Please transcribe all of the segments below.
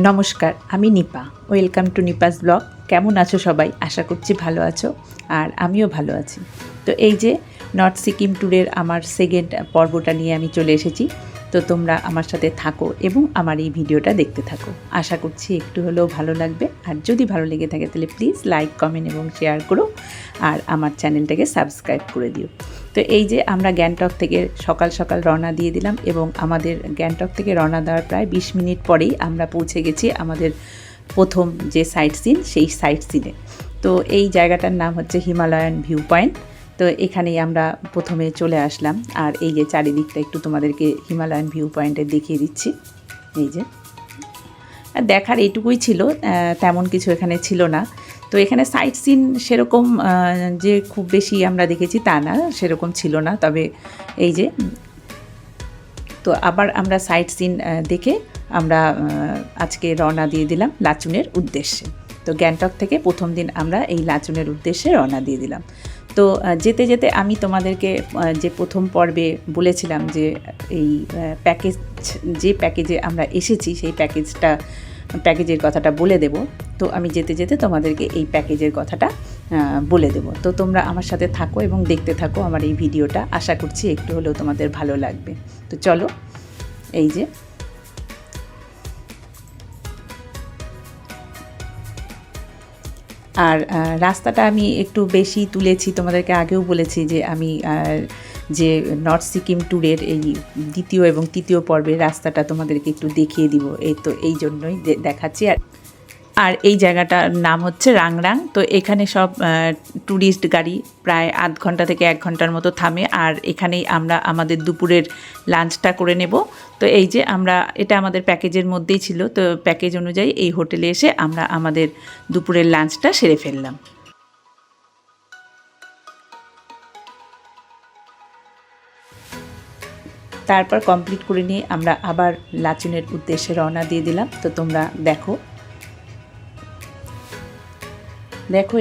নমস্কার, আমি Nipa. Welcome to Nipa's blog. কেমন আছো সবাই? আশা করছি ভালো আছো, আর আমিও ভালো আছি। তো এই যে নর্থ সিকিম ট্যুরের আমার সেকেন্ড পর্বটা নিয়ে আমি চলে এসেছি। তো তোমরা আমার সাথে থাকো এবং আমার এই ভিডিওটা দেখতে থাকো। আশা করছি একটু হলেও ভালো লাগবে, আর যদি ভালো লেগে থাকে তাহলে প্লিজ লাইক, কমেন্ট এবং শেয়ার করো, আর আমার চ্যানেলটাকে সাবস্ক্রাইব করে দিও। তো এই যে আমরা গ্যাংটক থেকে সকাল সকাল রওনা দিয়ে দিলাম, এবং আমাদের গ্যাংটক থেকে রওনা দেওয়ার প্রায় 20 মিনিট পরেই আমরা পৌঁছে গেছি আমাদের প্রথম যে সাইট সিন, সেই সাইট সিনে। তো এই জায়গাটার নাম হচ্ছে হিমালয়ান ভিউ পয়েন্ট। তো এখানেই আমরা প্রথমে চলে আসলাম, আর এই যে চারিদিকটা একটু তোমাদেরকে হিমালয়ান ভিউ পয়েন্টে দেখিয়ে দিচ্ছি। এই যে দেখার এইটুকুই ছিল, তেমন কিছু এখানে ছিল না। তো এখানে সাইট সিন সেরকম যে খুব বেশি আমরা দেখেছি তা না, সেরকম ছিল না। তবে এই যে তো আবার আমরা সাইট সিন দেখে আমরা আজকে রওনা দিয়ে দিলাম লাচুনের উদ্দেশ্যে। তো গ্যাংটক থেকে প্রথম দিন আমরা এই লাচুনের উদ্দেশ্যে রওনা দিয়ে দিলাম। তো যেতে যেতে আমি তোমাদেরকে যে প্রথম পর্বে বলেছিলাম যে এই প্যাকেজ, যে প্যাকেজে আমরা এসেছি সেই প্যাকেজের কথাটা বলে দেব। তো আমি যেতে যেতে তোমাদেরকে এই প্যাকেজের কথাটা বলে দেব। তো তোমরা আমার সাথে থাকো এবং দেখতে থাকো আমার এই ভিডিওটা। আশা করছি একটু হলেও তোমাদের ভালো লাগবে। তো চলো, এই যে আর রাস্তাটা আমি একটু বেশি তুলেছি, তোমাদেরকে আগেও বলেছি যে আমি যে নর্থ সিকিম ট্যুরের এই দ্বিতীয় এবং তৃতীয় পর্বের রাস্তাটা তোমাদেরকে একটু দেখিয়ে দিব। এই তো এই জন্যই দেখাচ্ছি। আর এই জায়গাটার নাম হচ্ছে রাংরাং। তো এখানে সব ট্যুরিস্ট গাড়ি প্রায় আধ ঘন্টা থেকে 1 ঘন্টার মতো থামে, আর এখানেই আমরা আমাদের দুপুরের লাঞ্চটা করে নেব। তো এই যে আমরা, এটা আমাদের প্যাকেজের মধ্যেই ছিল। তো প্যাকেজ অনুযায়ী এই হোটেলে এসে আমরা আমাদের দুপুরের লাঞ্চটা সেরে ফেললাম। তারপর কমপ্লিট করে নিয়ে আমরা আবার লাচুনের উদ্দেশ্যে রওনা দিয়ে দিলাম। তো তোমরা দেখো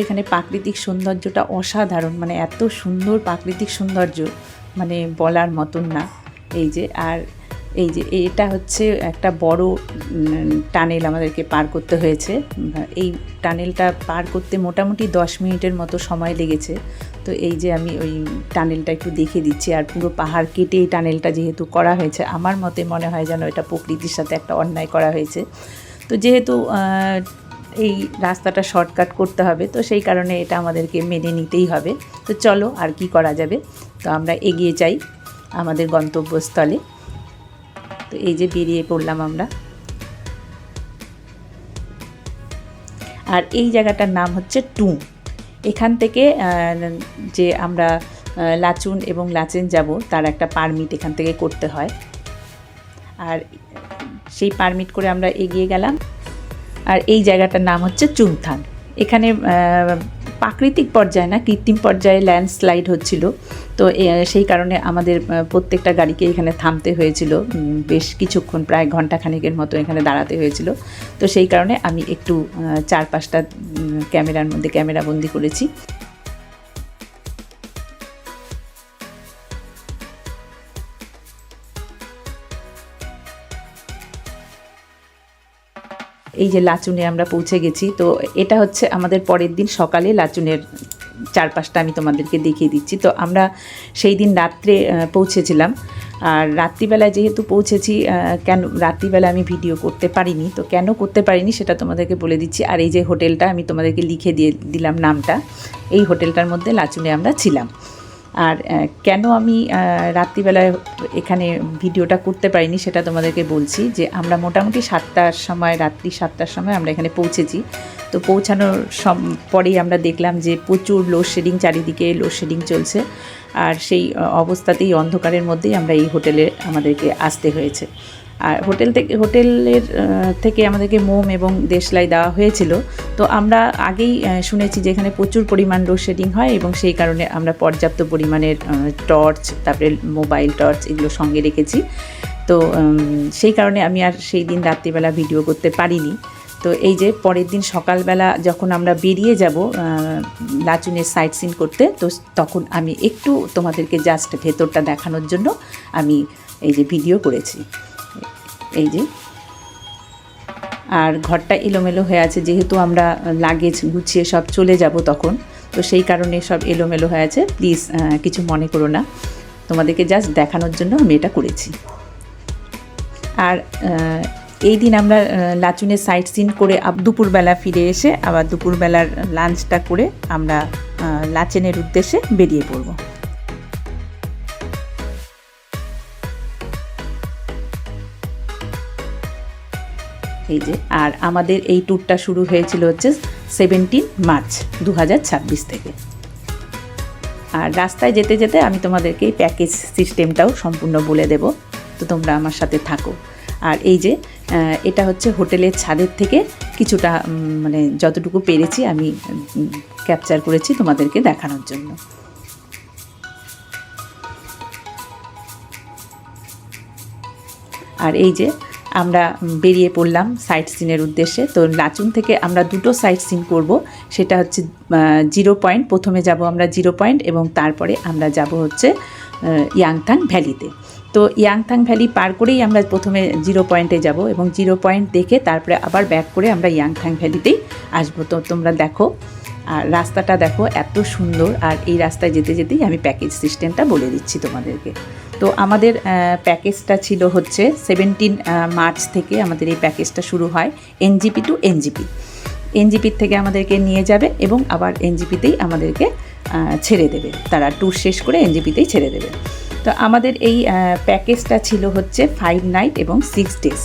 এখানে প্রাকৃতিক সৌন্দর্যটা অসাধারণ, মানে এত সুন্দর প্রাকৃতিক সৌন্দর্য, মানে বলার মতন না। এই যে আর এই যে এটা হচ্ছে একটা বড় টানেল আমাদেরকে পার করতে হয়েছে। এই টানেলটা পার করতে মোটামুটি 10 মিনিটের মতো সময় লেগেছে। তো এই যে আমি ওই টানেলটা একটু দেখিয়ে দিচ্ছি। আর পুরো পাহাড় কেটে এই টানেলটা যেহেতু করা হয়েছে, আমার মতে মনে হয় যেন এটা প্রকৃতির সাথে একটা অন্যায় করা হয়েছে। তো যেহেতু এই রাস্তাটা শর্টকাট করতে হবে, তো সেই কারণে এটা আমাদেরকে মেনে নিতেই হবে। তো চলো, আর কি করা যাবে। তো আমরা এগিয়ে যাই আমাদের গন্তব্যস্থলে। তো এই যে বেরিয়ে পড়লাম আমরা। আর এই জায়গাটার নাম হচ্ছে টুং। এখান থেকে যে আমরা লাচুন এবং লাচেন যাব, তার একটা পারমিট এখান থেকে করতে হয়। আর সেই পারমিট করে আমরা এগিয়ে গেলাম। আর এই জায়গাটার নাম হচ্ছে চুংথাং। এখানে প্রাকৃতিক পর্যায়ে না, কৃত্রিম পর্যায়ে ল্যান্ডস্লাইড হচ্ছিল। তো সেই কারণে আমাদের প্রত্যেকটা গাড়িকে এখানে থামতে হয়েছিল, বেশ কিছুক্ষণ, প্রায় ঘন্টাখানেকের মতো এখানে দাঁড়াতে হয়েছিল। তো সেই কারণে আমি একটু 4-5টা ক্যামেরার মধ্যে ক্যামেরাবন্দি করেছি। এই যে লাচুনে আমরা পৌঁছে গেছি। তো এটা হচ্ছে আমাদের পরের দিন সকালে লাচুনের চারপাশটা আমি তোমাদেরকে দেখিয়ে দিচ্ছি। তো আমরা সেই দিন রাত্রে পৌঁছেছিলাম, আর রাত্রিবেলায় যেহেতু পৌঁছেছি, কেন রাত্রিবেলা আমি ভিডিও করতে পারিনি। তো কেন করতে পারিনি সেটা তোমাদেরকে বলে দিচ্ছি। আর এই যে হোটেলটা আমি তোমাদেরকে লিখে দিয়ে দিলাম নামটা, এই হোটেলটার মধ্যে লাচুনে আমরা ছিলাম। আর কেন আমি রাত্রিবেলায় এখানে ভিডিওটা করতে পারিনি সেটা তোমাদেরকে বলছি। যে আমরা মোটামুটি রাত্রি 7টার সময় আমরা এখানে পৌঁছেছি। তো পৌঁছানোর পরেই আমরা দেখলাম যে প্রচুর লোডশেডিং, চারিদিকে লোডশেডিং চলছে। আর সেই অবস্থাতেই, অন্ধকারের মধ্যেই আমরা এই হোটেলে আমাদেরকে আসতে হয়েছে। আর হোটেলের থেকে আমাদেরকে মোম এবং দেশলাই দেওয়া হয়েছিল। তো আমরা আগেই শুনেছি যে এখানে প্রচুর পরিমাণ লোডশেডিং হয়, এবং সেই কারণে আমরা পর্যাপ্ত পরিমাণের টর্চ, তারপরে মোবাইল টর্চ এগুলো সঙ্গে রেখেছি। তো সেই কারণে আমি আর সেই দিন রাত্রিবেলা ভিডিও করতে পারিনি। তো এই যে পরের দিন সকালবেলা যখন আমরা বেরিয়ে যাব লাচুনের সাইট সিন করতে, তো তখন আমি একটু তোমাদেরকে জাস্ট ভেতরটা দেখানোর জন্য আমি এই যে ভিডিও করেছি। এই যে আর ঘরটা এলোমেলো হয়ে আছে, যেহেতু আমরা লাগেজ গুছিয়ে সব চলে যাব তখন, তো সেই কারণে সব এলোমেলো হয়ে আছে। প্লিজ কিছু মনে করো না, তোমাদেরকে জাস্ট দেখানোর জন্য আমি এটা করেছি। আর এই দিন আমরা লাচুনের সাইট সিন করে দুপুরবেলা ফিরে এসে আবার দুপুরবেলার লাঞ্চটা করে আমরা লাচেনের উদ্দেশ্যে বেরিয়ে পড়ব। এই যে, আর আমাদের এই ট্যুরটা শুরু হয়েছিল হচ্ছে 17 মার্চ 2026 থেকে। আর রাস্তায় যেতে যেতে আমি তোমাদেরকে এই প্যাকেজ সিস্টেমটাও সম্পূর্ণ বলে দেব, তো তোমরা আমার সাথে থাকো। আর এই যে এটা হচ্ছে হোটেলের ছাদের থেকে কিছুটা মানে যতটুকু পেরেছি আমি ক্যাপচার করেছি তোমাদেরকে দেখানোর জন্য। আর এই যে আমরা বেরিয়ে পড়লাম সাইট সিনের উদ্দেশ্যে। তো লাচুং থেকে আমরা দুটো সাইট সিন করব, সেটা হচ্ছে 0 পয়েন্ট। প্রথমে যাব আমরা 0 পয়েন্ট এবং তারপরে আমরা যাব হচ্ছে ইয়াংথাং ভ্যালিতে। তো ইয়াংথাং ভ্যালি পার করেই আমরা প্রথমে 0 পয়েন্টে যাব এবং 0 পয়েন্ট দেখে তারপরে আবার ব্যাক করে আমরা ইয়াংথাং ভ্যালিতেই আসবো। তো তোমরা দেখো, আর রাস্তাটা দেখো এত সুন্দর। আর এই রাস্তায় যেতে যেতেই আমি প্যাকেজ সিস্টেমটা বলে দিচ্ছি তোমাদেরকে। তো আমাদের প্যাকেজটা ছিল হচ্ছে 17 মার্চ থেকে আমাদের এই প্যাকেজটা শুরু হয় এনজিপি টু এনজিপি। এনজিপির থেকে আমাদেরকে নিয়ে যাবে এবং আবার এনজিপিতেই আমাদেরকে ছেড়ে দেবে, তারা ট্যুর শেষ করে এনজিপিতেই ছেড়ে দেবে। তো আমাদের এই প্যাকেজটা ছিল হচ্ছে 5 নাইট এবং 6 ডেজ।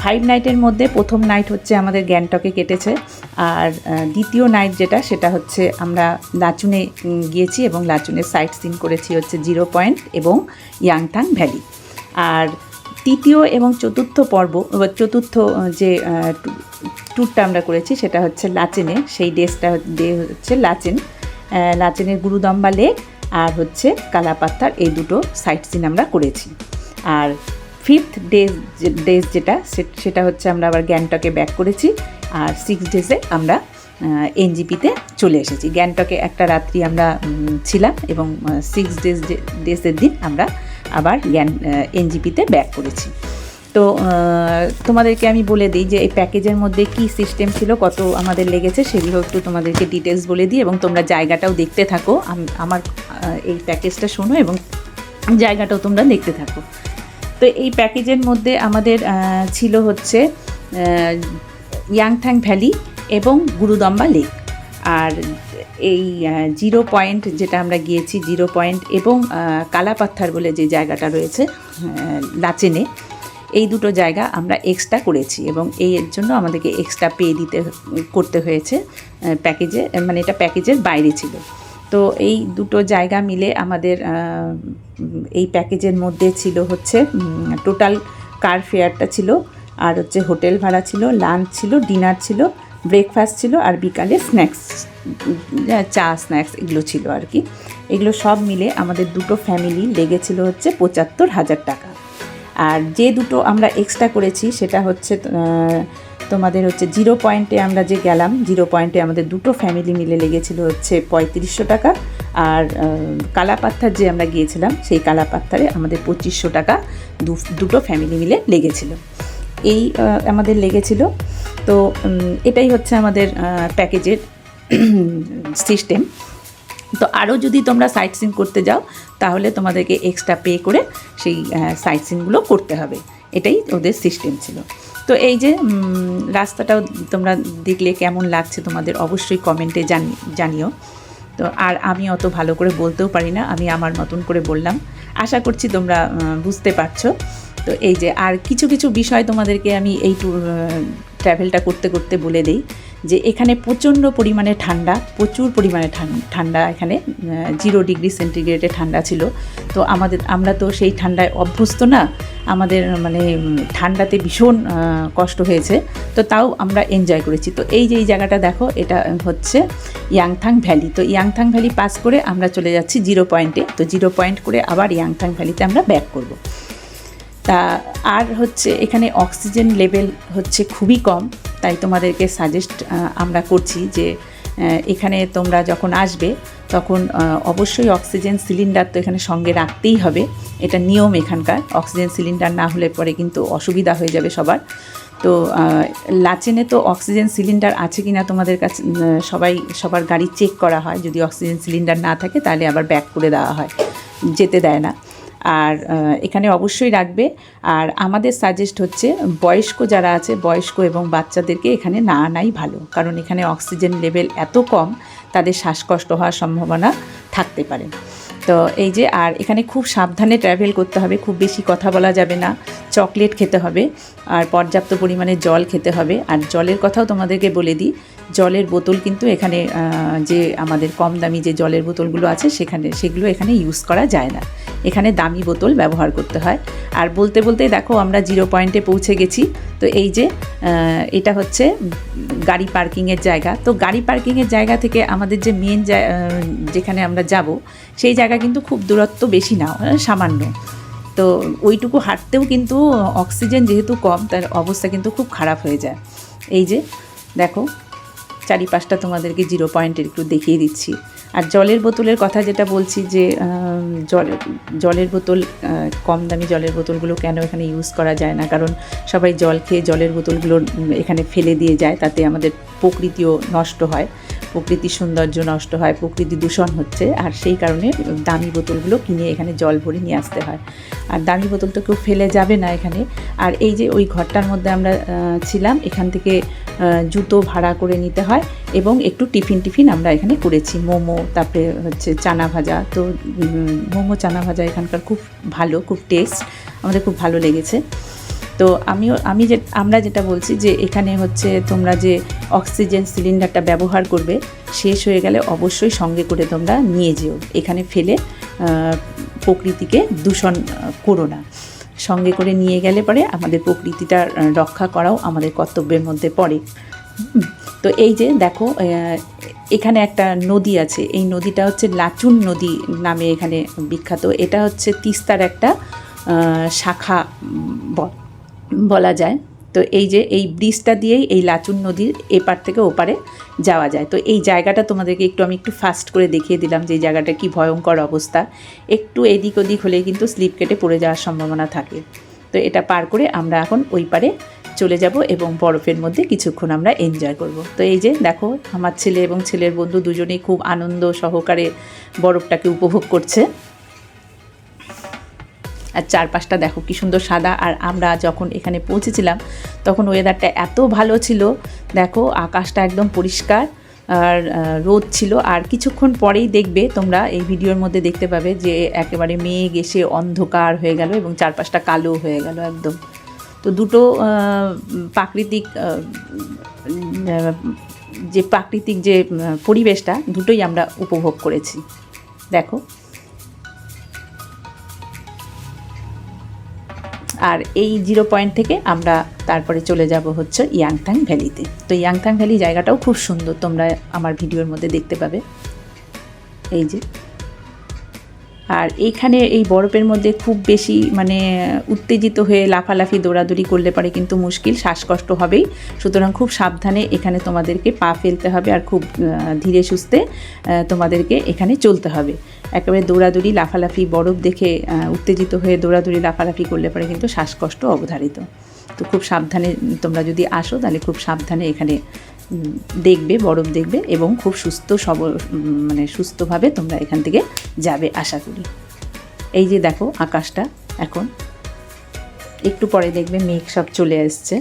5 নাইটের মধ্যে প্রথম নাইট হচ্ছে আমাদের গ্যাংটকে কেটেছে, আর দ্বিতীয় নাইট যেটা সেটা হচ্ছে আমরা লাচুনে গিয়েছি এবং লাচুনের সাইট সিন করেছি হচ্ছে 0 পয়েন্ট এবং ইয়াংথাং ভ্যালি। আর তৃতীয় এবং চতুর্থ চতুর্থ যে ট্যুরটা আমরা করেছি সেটা হচ্ছে লাচেনে। সেই ডে হচ্ছে লাচেনের গুরুদম্বা লেক আর হচ্ছে কালাপাত্থার, এই দুটো সাইট সিন আমরা করেছি। আর 5th ডেজ যেটা সেটা হচ্ছে আমরা আবার গ্যাংটকে ব্যাক করেছি। আর 6 ডেজে আমরা এনজিপিতে চলে এসেছি। গ্যাংটকে একটা রাত্রি আমরা ছিলাম এবং 6 ডেজের দিন আমরা আবার এনজিপিতে ব্যাক করেছি। তো তোমাদেরকে আমি বলে দিই যে এই প্যাকেজের মধ্যে কি সিস্টেম ছিল, কত আমাদের লেগেছে, সেগুলো একটু তোমাদেরকে ডিটেলস বলে দিই এবং তোমরা জায়গাটাও দেখতে থাকো। আমার এই প্যাকেজটা শোনো এবং জায়গাটাও তোমরা দেখতে থাকো। তো এই প্যাকেজের মধ্যে আমাদের ছিল হচ্ছে ইয়াংথাং ভ্যালি এবং গুরুদম্বা লেক। আর এই 0 পয়েন্ট যেটা আমরা গিয়েছি, 0 পয়েন্ট এবং কালাপাত্থার বলে যে জায়গাটা রয়েছে লাচেনে, এই দুটো জায়গা আমরা এক্সট্রা করেছি এবং এর জন্য আমাদেরকে এক্সট্রা পে করতে হয়েছে প্যাকেজে, মানে এটা প্যাকেজের বাইরে ছিল। তো এই দুটো জায়গা মিলে আমাদের এই প্যাকেজের মধ্যে ছিল হচ্ছে টোটাল কার ফেয়ারটা ছিল, আর হচ্ছে হোটেল ভাড়া ছিল, লাঞ্চ ছিল, ডিনার ছিল, ব্রেকফাস্ট ছিল, আর বিকালে স্ন্যাক্স, চা স্ন্যাক্স এগুলো ছিল আর কি। এগুলো সব মিলে আমাদের দুটো ফ্যামিলি লেগেছিল হচ্ছে 75,000 টাকা। আর যে দুটো আমরা এক্সট্রা করেছি সেটা হচ্ছে তোমাদের হচ্ছে 0 পয়েন্টে আমরা যে গেলাম, 0 পয়েন্টে আমাদের দুটো ফ্যামিলি মিলে লেগেছিল হচ্ছে 3500 টাকা। আর কালাপাত্থার যে আমরা গিয়েছিলাম সেই কালাপাত্থারে আমাদের 2500 টাকা দুটো ফ্যামিলি মিলে লেগেছিল। এই আমাদের লেগেছিল। তো এটাই হচ্ছে আমাদের প্যাকেজের সিস্টেম। তো আরও যদি তোমরা সাইট সিন করতে যাও তাহলে তোমাদেরকে এক্সট্রা পে করে সেই সাইট সিনগুলো করতে হবে, এটাই ওদের সিস্টেম ছিল। তো এই যে রাস্তাটাও তোমরা দেখলে কেমন লাগছে তোমাদের অবশ্যই কমেন্টে জানিও। তো আর আমি অত ভালো করে বলতেও পারি না, আমি আমার মতন করে বললাম, আশা করছি তোমরা বুঝতে পারছো। তো এই যে আর কিছু কিছু বিষয় তোমাদেরকে আমি এই ট্র্যাভেলটা করতে করতে বলে দিই যে এখানে প্রচণ্ড পরিমাণে ঠান্ডা, প্রচুর পরিমাণে ঠান্ডা, এখানে 0 ডিগ্রি সেন্টিগ্রেডে ঠান্ডা ছিল। তো আমরা তো সেই ঠান্ডায় অভ্যস্ত না, আমাদের মানে ঠান্ডাতে ভীষণ কষ্ট হয়েছে, তো তাও আমরা এনজয় করেছি। তো এই যে এই জায়গাটা দেখো, এটা হচ্ছে ইয়াংথাং ভ্যালি। তো ইয়াংথাং ভ্যালি পাস করে আমরা চলে যাচ্ছি 0 পয়েন্টে। তো 0 পয়েন্ট করে আবার ইয়াংথাং ভ্যালিতে আমরা ব্যাক করব। তা আর হচ্ছে এখানে অক্সিজেন লেভেল হচ্ছে খুবই কম, তাই তোমাদেরকে সাজেস্ট আমরা করছি যে এখানে তোমরা যখন আসবে তখন অবশ্যই অক্সিজেন সিলিন্ডার তো এখানে সঙ্গে রাখতেই হবে, এটা নিয়ম এখানকার। অক্সিজেন সিলিন্ডার না হলে পরে কিন্তু অসুবিধা হয়ে যাবে সবার। তো লাচেনে তো অক্সিজেন সিলিন্ডার আছে কি না তোমাদের কাছে সবার গাড়ি চেক করা হয়, যদি অক্সিজেন সিলিন্ডার না থাকে তাহলে আবার ব্যাক করে দেওয়া হয়, যেতে দেয় না। আর এখানে অবশ্যই রাখবে। আর আমাদের সাজেস্ট হচ্ছে বয়স্ক যারা আছে, বয়স্ক এবং বাচ্চাদেরকে এখানে না আনাই ভালো, কারণ এখানে অক্সিজেন লেভেল এত কম, তাদের শ্বাসকষ্ট হওয়ার সম্ভাবনা থাকতে পারে। তো এই যে, আর এখানে খুব সাবধানে ট্র্যাভেল করতে হবে, খুব বেশি কথা বলা যাবে না, চকলেট খেতে হবে আর পর্যাপ্ত পরিমাণে জল খেতে হবে। আর জলের কথাও তোমাদেরকে বলে দিই, জলের বোতল কিন্তু এখানে যে আমাদের কম দামি যে জলের বোতলগুলো আছে সেগুলো এখানে ইউজ করা যায় না, এখানে দামি বোতল ব্যবহার করতে হয়। আর বলতে বলতে দেখো আমরা 0 পয়েন্টে পৌঁছে গেছি। তো এই যে এটা হচ্ছে গাড়ি পার্কিংয়ের জায়গা। তো গাড়ি পার্কিংয়ের জায়গা থেকে আমাদের যে মেন যেখানে আমরা যাব সেই জায়গা কিন্তু খুব দূরত্ব বেশি না, সামান্য। তো ওইটুকু হাঁটতেও কিন্তু অক্সিজেন যেহেতু কম, তার অবস্থা কিন্তু খুব খারাপ হয়ে যায়। এই যে দেখো চারিপাশটা তোমাদেরকে 0 পয়েন্টের একটু দেখিয়ে দিচ্ছি। আর জলের বোতলের কথা যেটা বলছি, যে জলের বোতল, কম দামি জলের বোতলগুলো কেন এখানে ইউজ করা যায় না, কারণ সবাই জল খেয়ে জলের বোতলগুলো এখানে ফেলে দিয়ে যায়, তাতে আমাদের প্রকৃতিও নষ্ট হয়, প্রকৃতির সৌন্দর্য নষ্ট হয়, প্রকৃতি দূষণ হচ্ছে। আর সেই কারণে দামি বোতলগুলো কিনে এখানে জল ভরে নিয়ে আসতে হয়। আর দামি বোতল তো কেউ ফেলে যাবে না এখানে। আর এই যে ওই ঘরটার মধ্যে আমরা ছিলাম, এখান থেকে জুতো ভাড়া করে নিতে হয় এবং একটু টিফিন আমরা এখানে করেছি, মোমো, তারপরে হচ্ছে চানা ভাজা। তো মোমো চানা ভাজা এখানকার খুব ভালো, খুব টেস্ট, আমাদের খুব ভালো লেগেছে। তো আমরা যেটা বলছি যে এখানে হচ্ছে তোমরা যে অক্সিজেন সিলিন্ডারটা ব্যবহার করবে, শেষ হয়ে গেলে অবশ্যই সঙ্গে করে তোমরা নিয়ে যেও, এখানে ফেলে প্রকৃতিকে দূষণ করো না। সঙ্গে করে নিয়ে গেলে পরে আমাদের প্রকৃতিটা রক্ষা করাও আমাদের কর্তব্যের মধ্যে পড়ে। তো এই যে দেখো এখানে একটা নদী আছে, এই নদীটা হচ্ছে লাচুন নদী নামে এখানে বিখ্যাত। এটা হচ্ছে তিস্তার একটা শাখা বলা যায়। তো এই যে এই ব্রিজটা দিয়েই এই লাচুন নদীর এপার থেকে ওপারে যাওয়া যায়। তো এই জায়গাটা তোমাদেরকে আমি একটু ফাস্ট করে দেখিয়ে দিলাম যে এই জায়গাটা কি ভয়ঙ্কর অবস্থা, একটু এদিক ওদিক হলে কিন্তু স্লিপ কেটে পড়ে যাওয়ার সম্ভাবনা থাকে। তো এটা পার করে আমরা এখন ওই পারে চলে যাব এবং বরফের মধ্যে কিছুক্ষণ আমরা এনজয় করব। তো এই যে দেখো আমার ছেলে এবং ছেলের বন্ধু দুজনেই খুব আনন্দ সহকারে বরফটাকে উপভোগ করছে। আর চারপাশটা দেখো কি সুন্দর সাদা। আর আমরা যখন এখানে পৌঁছেছিলাম তখন ওয়েদারটা এত ভালো ছিল, দেখো আকাশটা একদম পরিষ্কার আর রোদ ছিল। আর কিছুক্ষণ পরেই দেখবে তোমরা এই ভিডিওর মধ্যে দেখতে পাবে যে একেবারে মেঘ এসে অন্ধকার হয়ে গেল এবং চারপাশটা কালো হয়ে গেল একদম। তো দুটো প্রাকৃতিক যে পরিবেশটা, দুটোই আমরা উপভোগ করেছি। দেখো, আর এই 0 পয়েন্ট থেকে আমরা তারপরে চলে যাব হচ্ছে ইয়াংথাং ভ্যালিতে। তো ইয়াংথাং ভ্যালি জায়গাটাও খুব সুন্দর, তোমরা আমার ভিডিওর মধ্যে দেখতে পাবে। এই যে, আর এইখানে এই বরফের মধ্যে খুব বেশি উত্তেজিত হয়ে লাফালাফি দৌড়াদৌড়ি করলে পারে কিন্তু মুশকিল, শ্বাসকষ্ট হবেই। সুতরাং খুব সাবধানে এখানে তোমাদেরকে পা ফেলতে হবে আর খুব ধীরে সুস্থে তোমাদেরকে এখানে চলতে হবে। একেবারে দৌড়াদৌড়ি লাফালাফি, বরফ দেখে উত্তেজিত হয়ে দৌড়াদৌড়ি লাফালাফি করলে পারে কিন্তু শ্বাসকষ্ট অবধারিত। তো খুব সাবধানে তোমরা যদি আসো তাহলে খুব সাবধানে এখানে দেখবে, বরফ দেখবে এবং খুব সুস্থভাবে তোমরা এখান থেকে যাবে আশা করি। এই যে দেখো আকাশটা, এখন একটু পরে দেখবে মেঘ সব চলে আসছে।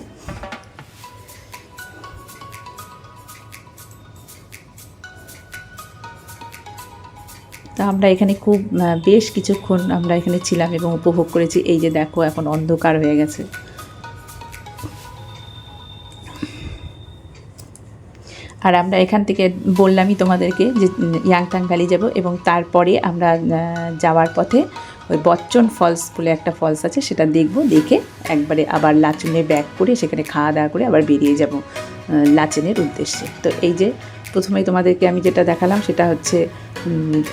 তো আমরা এখানে খুব বেশ কিছুক্ষণ আমরা এখানে ছিলাম এবং উপভোগ করেছি। এই যে দেখো এখন অন্ধকার হয়ে গেছে। আর আমরা এখান থেকে বললামই তোমাদেরকে যে ইয়াংথাং ভ্যালি যাব এবং তারপরে আমরা যাওয়ার পথে ওই বচ্চন ফলস বলে একটা ফলস আছে, সেটা দেখব, দেখে একবারে আবার লাচুনে ব্যাক করে সেখানে খাওয়া দাওয়া করে আবার বেরিয়ে যাব লাচেনের উদ্দেশ্যে। তো এই যে প্রথমেই তোমাদেরকে আমি যেটা দেখালাম সেটা হচ্ছে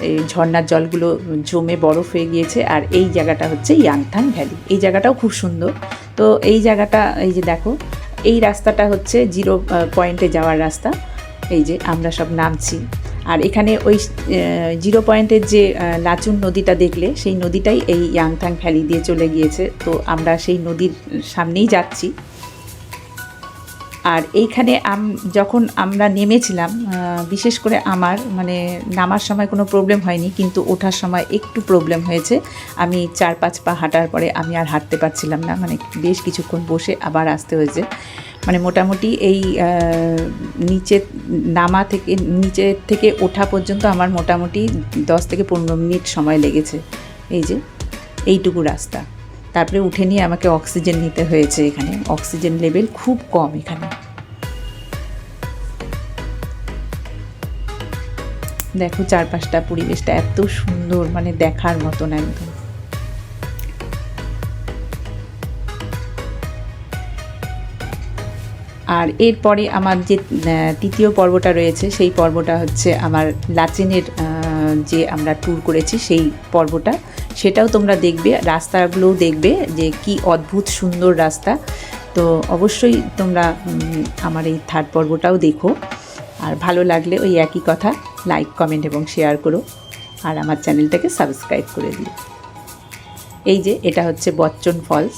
এই ঝর্ণার জলগুলো জমে বরফ হয়ে গিয়েছে। আর এই জায়গাটা হচ্ছে ইয়াংথাং ভ্যালি, এই জায়গাটাও খুব সুন্দর। তো এই জায়গাটা, এই যে দেখো এই রাস্তাটা হচ্ছে 0 পয়েন্টে যাওয়ার রাস্তা। এই যে আমরা সব নামছি, আর এখানে ওই 0 পয়েন্টের যে লাচুন নদীটা দেখলে, সেই নদীটাই এই ইয়াংথাং ভ্যালি দিয়ে চলে গিয়েছে। তো আমরা সেই নদীর সামনেই যাচ্ছি। আর এইখানে যখন আমরা নেমেছিলাম, বিশেষ করে আমার মানে নামার সময় কোনো প্রবলেম হয়নি, কিন্তু ওঠার সময় একটু প্রবলেম হয়েছে। আমি 4-5 পা হাঁটার পরে আমি আর হাঁটতে পারছিলাম না, মানে বেশ কিছুক্ষণ বসে আবার আসতে হয়েছে। মানে মোটামুটি এই নিচে থেকে ওঠা পর্যন্ত আমার মোটামুটি 10 থেকে 15 মিনিট সময় লেগেছে। এই যে এইটুকু রাস্তা, তারপরে উঠে নিয়ে আমাকে অক্সিজেন নিতে হয়েছে। এখানে অক্সিজেন লেভেল খুব কম। এখানে দেখো চারপাশটা, পরিবেশটা এত সুন্দর, মানে দেখার মতন একদম। আর এরপরে আমার যে তৃতীয় পর্বটা রয়েছে, সেই পর্বটা হচ্ছে আমার লাচেনের যে আমরা ট্যুর করেছি সেই পর্বটা। সেটাও তোমরা দেখবে, রাস্তাগুলোও দেখবে যে কি অদ্ভুত সুন্দর রাস্তা। তো অবশ্যই তোমরা আমার এই থার্ড পর্বটাও দেখো। আর ভালো লাগলে ওই একই কথা, লাইক, কমেন্ট এবং শেয়ার করো। আর আমার চ্যানেলটাকে সাবস্ক্রাইব করে দিও। এই যে এটা হচ্ছে বচ্চন ফলস।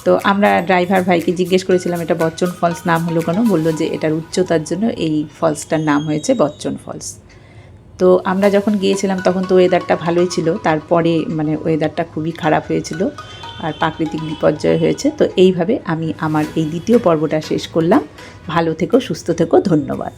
তো আমরা ড্রাইভার ভাইকে জিজ্ঞেস করেছিলাম এটা বচ্চন ফলস নাম হলো কেন। বললো যে এটার উচ্চতার জন্য এই ফলসটার নাম হয়েছে বচ্চন ফলস। তো আমরা যখন গিয়েছিলাম তখন তো ওয়েদারটা ভালোই ছিল, তারপরে মানে ওয়েদারটা খুবই খারাপ হয়েছিল আর প্রাকৃতিক বিপর্যয় হয়েছে। তো এইভাবে আমি আমার এই দ্বিতীয় পর্বটা শেষ করলাম। ভালো থেকো, সুস্থ থেকো, ধন্যবাদ।